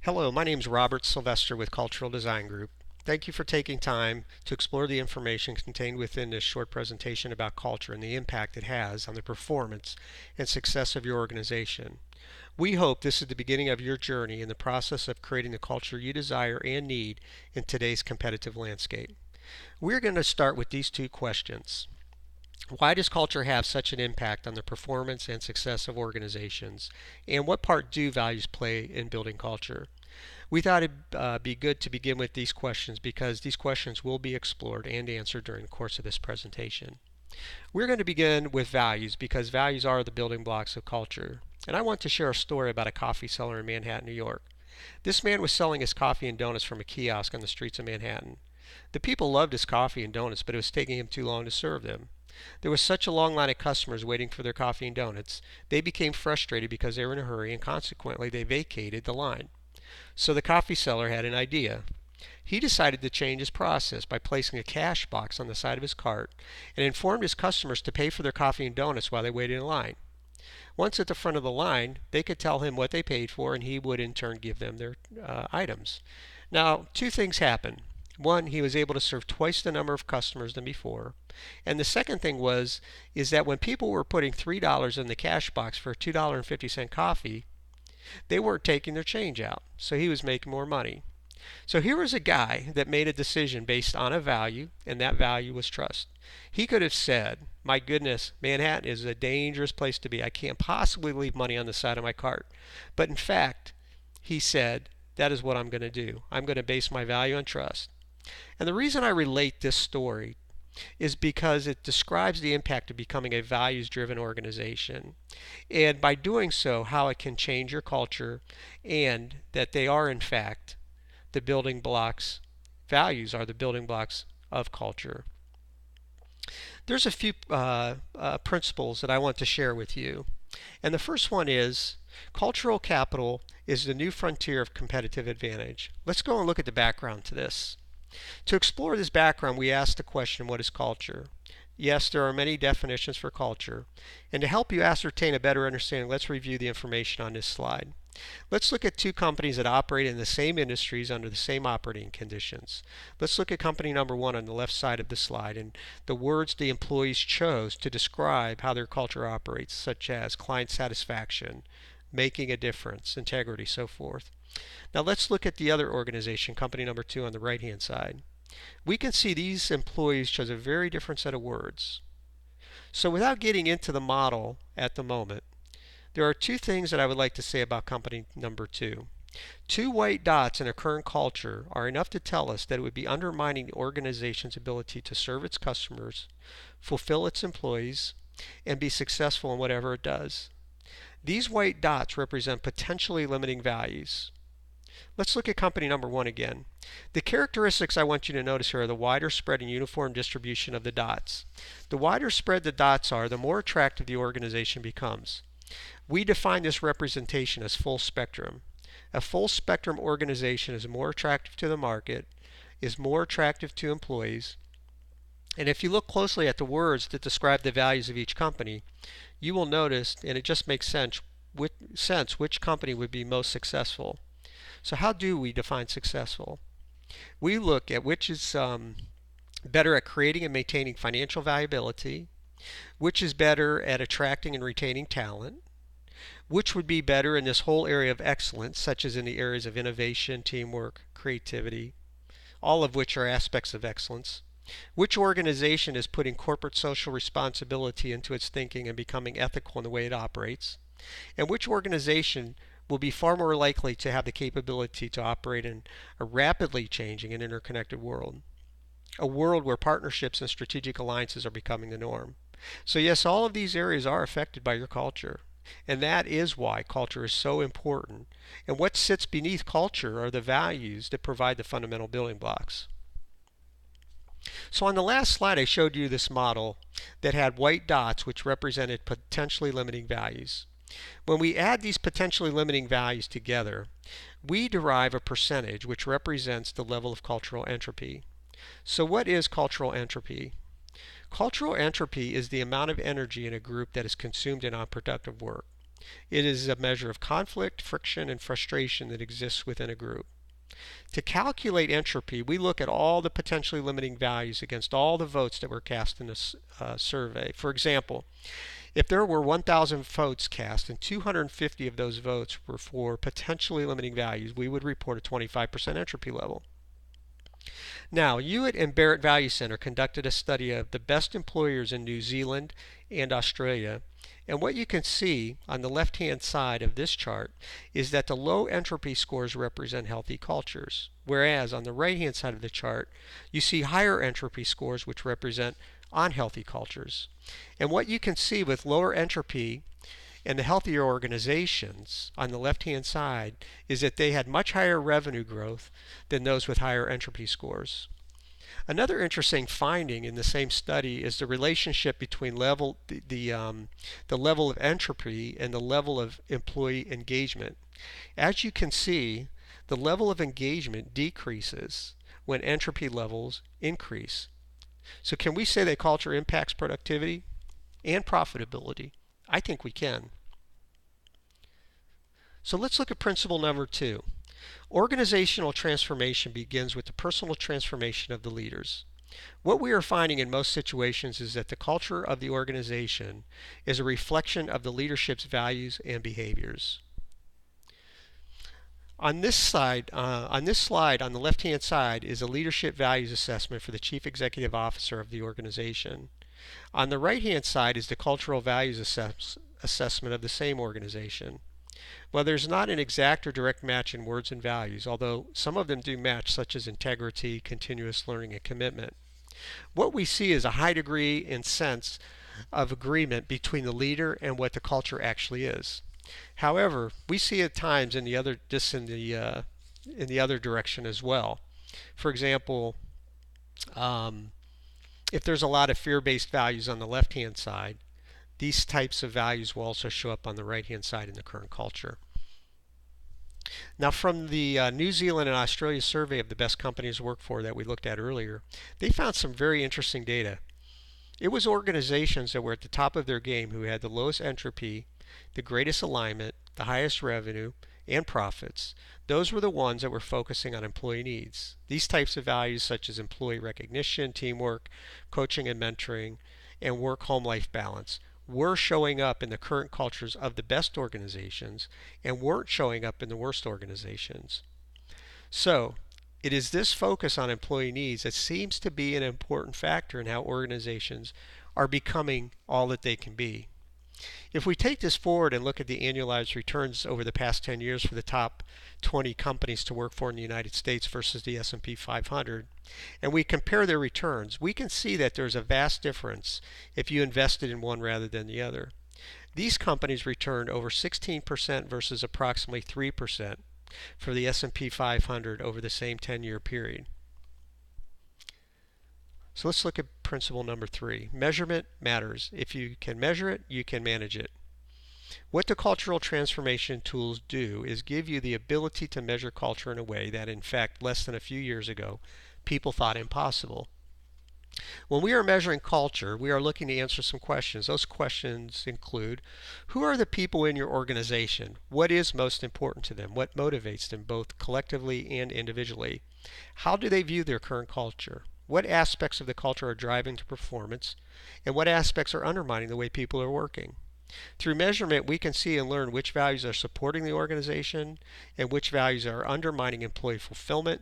Hello, my name is Robert Sylvester with Cultural Design Group. Thank you for taking time to explore the information contained within this short presentation about culture and the impact it has on the performance and success of your organization. We hope this is the beginning of your journey in the process of creating the culture you desire and need in today's competitive landscape. We're going to start with these two questions. Why does culture have such an impact on the performance and success of organizations? And what part do values play in building culture? We thought it'd be good to begin with these questions because these questions will be explored and answered during the course of this presentation. We're going to begin with values because values are the building blocks of culture. And I want to share a story about a coffee seller in Manhattan, New York. This man was selling his coffee and donuts from a kiosk on the streets of Manhattan. The people loved his coffee and donuts, but it was taking him too long to serve them. There was such a long line of customers waiting for their coffee and donuts, they became frustrated because they were in a hurry and consequently they vacated the line. So the coffee seller had an idea. He decided to change his process by placing a cash box on the side of his cart and informed his customers to pay for their coffee and donuts while they waited in line. Once at the front of the line, they could tell him what they paid for and he would in turn give them their items. Now, two things happened. One, he was able to serve twice the number of customers than before. And the second thing is that when people were putting $3 in the cash box for a $2.50 coffee, they weren't taking their change out. So he was making more money. So here was a guy that made a decision based on a value, and that value was trust. He could have said, my goodness, Manhattan is a dangerous place to be. I can't possibly leave money on the side of my cart. But in fact, he said, that is what I'm going to do. I'm going to base my value on trust. And the reason I relate this story is because it describes the impact of becoming a values-driven organization. And by doing so, how it can change your culture and that they are in fact the building blocks, values are the building blocks of culture. There's a few principles that I want to share with you. And the first one is cultural capital is the new frontier of competitive advantage. Let's go and look at the background to this. To explore this background, we asked the question, what is culture? Yes, there are many definitions for culture. And to help you ascertain a better understanding, let's review the information on this slide. Let's look at two companies that operate in the same industries under the same operating conditions. Let's look at company number one on the left side of the slide and the words the employees chose to describe how their culture operates, such as client satisfaction, making a difference, integrity, so forth. Now let's look at the other organization, company number two on the right-hand side. We can see these employees chose a very different set of words. So without getting into the model at the moment, there are two things that I would like to say about company number two. Two white dots in a current culture are enough to tell us that it would be undermining the organization's ability to serve its customers, fulfill its employees, and be successful in whatever it does. These white dots represent potentially limiting values. Let's look at company number one again. The characteristics I want you to notice here are the wider spread and uniform distribution of the dots. The wider spread the dots are, the more attractive the organization becomes. We define this representation as full spectrum. A full spectrum organization is more attractive to the market, is more attractive to employees, and if you look closely at the words that describe the values of each company, you will notice, and it just makes sense which company would be most successful. So how do we define successful? We look at which is better at creating and maintaining financial viability, which is better at attracting and retaining talent, which would be better in this whole area of excellence, such as in the areas of innovation, teamwork, creativity, all of which are aspects of excellence. Which organization is putting corporate social responsibility into its thinking and becoming ethical in the way it operates? And which organization will be far more likely to have the capability to operate in a rapidly changing and interconnected world? A world where partnerships and strategic alliances are becoming the norm. So yes, all of these areas are affected by your culture. And that is why culture is so important. And what sits beneath culture are the values that provide the fundamental building blocks. So on the last slide I showed you this model that had white dots which represented potentially limiting values. When we add these potentially limiting values together, we derive a percentage which represents the level of cultural entropy. So what is cultural entropy? Cultural entropy is the amount of energy in a group that is consumed in unproductive work. It is a measure of conflict, friction, and frustration that exists within a group. To calculate entropy, we look at all the potentially limiting values against all the votes that were cast in this survey. For example, if there were 1,000 votes cast and 250 of those votes were for potentially limiting values, we would report a 25% entropy level. Now, Hewitt and Barrett Value Center conducted a study of the best employers in New Zealand and Australia. And what you can see on the left-hand side of this chart is that the low entropy scores represent healthy cultures, whereas on the right-hand side of the chart, you see higher entropy scores which represent unhealthy cultures. And what you can see with lower entropy and the healthier organizations on the left-hand side is that they had much higher revenue growth than those with higher entropy scores. Another interesting finding in the same study is the relationship between the level of entropy and the level of employee engagement. As you can see, the level of engagement decreases when entropy levels increase. So can we say that culture impacts productivity and profitability? I think we can. So let's look at principle number 2. Organizational transformation begins with the personal transformation of the leaders. What we are finding in most situations is that the culture of the organization is a reflection of the leadership's values and behaviors. On this slide on the left-hand side is a leadership values assessment for the Chief Executive Officer of the organization. On the right-hand side is the cultural values assessment of the same organization. Well, there's not an exact or direct match in words and values, although some of them do match, such as integrity, continuous learning, and commitment. What we see is a high degree and sense of agreement between the leader and what the culture actually is. However, we see at times in the other direction as well. For example, if there's a lot of fear-based values on the left-hand side, these types of values will also show up on the right-hand side in the current culture. Now, from the New Zealand and Australia survey of the best companies to work for that we looked at earlier, they found some very interesting data. It was organizations that were at the top of their game who had the lowest entropy, the greatest alignment, the highest revenue, and profits. Those were the ones that were focusing on employee needs. These types of values, such as employee recognition, teamwork, coaching and mentoring, and work-home life balance, were showing up in the current cultures of the best organizations and weren't showing up in the worst organizations. So, it is this focus on employee needs that seems to be an important factor in how organizations are becoming all that they can be. If we take this forward and look at the annualized returns over the past 10 years for the top 20 companies to work for in the United States versus the S&P 500, and we compare their returns, we can see that there's a vast difference if you invested in one rather than the other. These companies returned over 16% versus approximately 3% for the S&P 500 over the same 10-year period. So let's look at principle number 3. Measurement matters. If you can measure it, you can manage it. What the cultural transformation tools do is give you the ability to measure culture in a way that, in fact, less than a few years ago, people thought impossible. When we are measuring culture, we are looking to answer some questions. Those questions include, who are the people in your organization? What is most important to them? What motivates them, both collectively and individually? How do they view their current culture? What aspects of the culture are driving to performance, and what aspects are undermining the way people are working? Through measurement, we can see and learn which values are supporting the organization and which values are undermining employee fulfillment,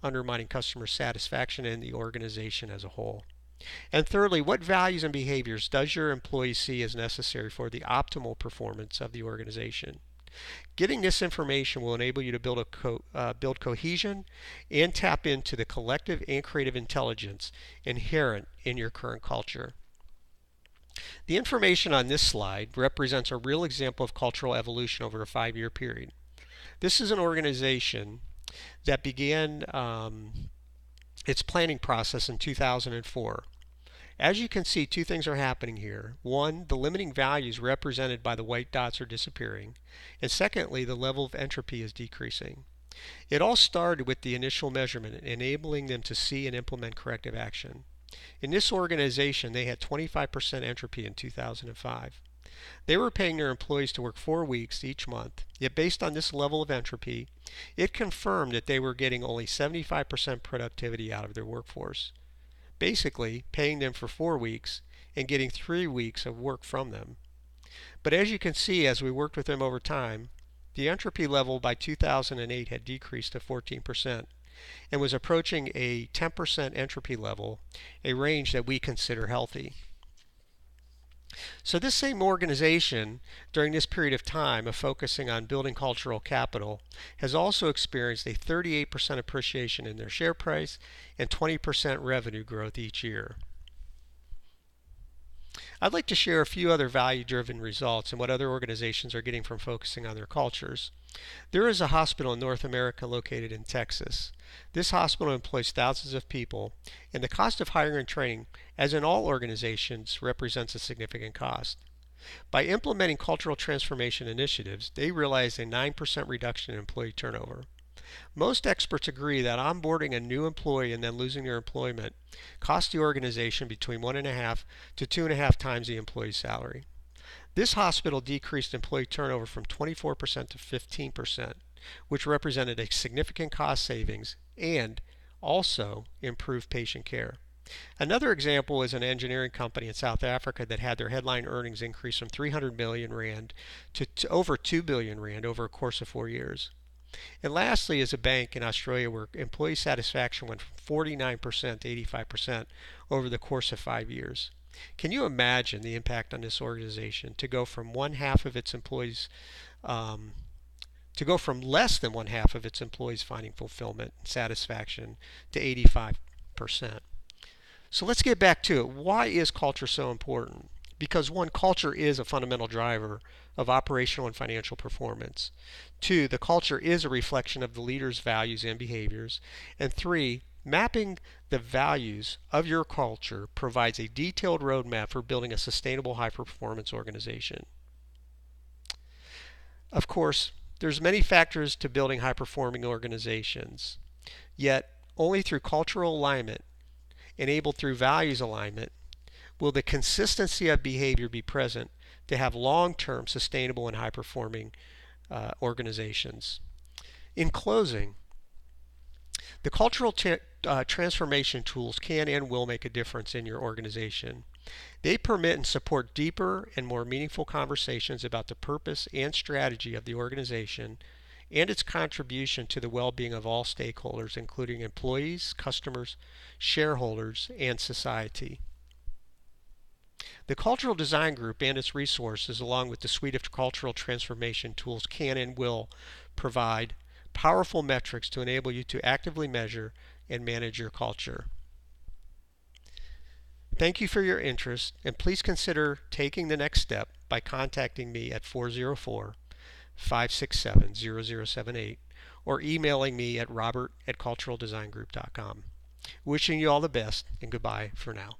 undermining customer satisfaction, and the organization as a whole. And thirdly, what values and behaviors does your employee see as necessary for the optimal performance of the organization? Getting this information will enable you to build cohesion and tap into the collective and creative intelligence inherent in your current culture. The information on this slide represents a real example of cultural evolution over a 5-year period. This is an organization that began its planning process in 2004. As you can see, two things are happening here. One, the limiting values represented by the white dots are disappearing. And secondly, the level of entropy is decreasing. It all started with the initial measurement, enabling them to see and implement corrective action. In this organization, they had 25% entropy in 2005. They were paying their employees to work 4 weeks each month, yet based on this level of entropy, it confirmed that they were getting only 75% productivity out of their workforce. Basically, paying them for 4 weeks and getting 3 weeks of work from them. But as you can see, as we worked with them over time, the entropy level by 2008 had decreased to 14% and was approaching a 10% entropy level, a range that we consider healthy. So this same organization, during this period of time of focusing on building cultural capital, has also experienced a 38% appreciation in their share price and 20% revenue growth each year. I'd like to share a few other value-driven results and what other organizations are getting from focusing on their cultures. There is a hospital in North America located in Texas. This hospital employs thousands of people, and the cost of hiring and training, as in all organizations, represents a significant cost. By implementing cultural transformation initiatives, they realized a 9% reduction in employee turnover. Most experts agree that onboarding a new employee and then losing their employment costs the organization between 1.5 to 2.5 times the employee's salary. This hospital decreased employee turnover from 24% to 15%, which represented a significant cost savings and also improved patient care. Another example is an engineering company in South Africa that had their headline earnings increase from 300 million rand to over 2 billion rand over a course of 4 years. And lastly is a bank in Australia where employee satisfaction went from 49% to 85% over the course of 5 years. Can you imagine the impact on this organization to go from one half of its employees, to go from less than one half of its employees finding fulfillment and satisfaction to 85%? So let's get back to it. Why is culture so important? Because one, culture is a fundamental driver of operational and financial performance. Two, the culture is a reflection of the leader's values and behaviors. And three, mapping the values of your culture provides a detailed roadmap for building a sustainable high-performance organization. Of course, there's many factors to building high-performing organizations. Yet, only through cultural alignment, enabled through values alignment, will the consistency of behavior be present to have long-term sustainable and high-performing organizations. In closing, the cultural transformation tools can and will make a difference in your organization. They permit and support deeper and more meaningful conversations about the purpose and strategy of the organization and its contribution to the well-being of all stakeholders, including employees, customers, shareholders, and society. The Cultural Design Group and its resources, along with the suite of cultural transformation tools, can and will provide powerful metrics to enable you to actively measure and manage your culture. Thank you for your interest, and please consider taking the next step by contacting me at 404-567-0078 or emailing me at robert@culturaldesigngroup.com. Wishing you all the best, and goodbye for now.